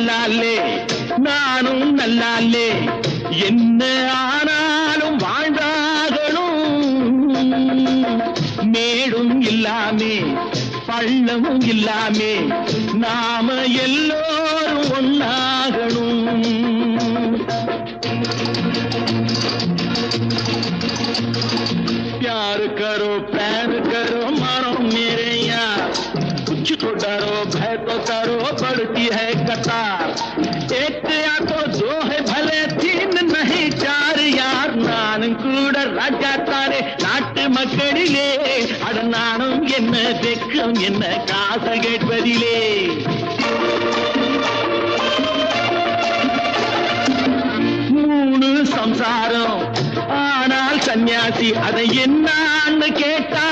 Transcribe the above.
நல்லாலே நானும் நல்லாலே என்ன ஆனாலும் வாழ்ந்தாகணும் மேடும் இல்லாமே பள்ளமும் இல்லாமே நாம எல்லோரும் ஒன்னாகணும் प्यार करो प्यार करो मानो मेरे यार कुछ तो डरो भय तो करो बढ़ती है कतार एक या तो दो है भले तीन नहीं चार यार नानुम கூட ராஜா தானே நாட்டு மக்களிலே அட நானும் என்ன வெக்கம் என்ன காசு கேட்பதிலே மூணு சம்சாரம் ஆனால் சன்னியாசி அதை என்னான்னு கேட்டா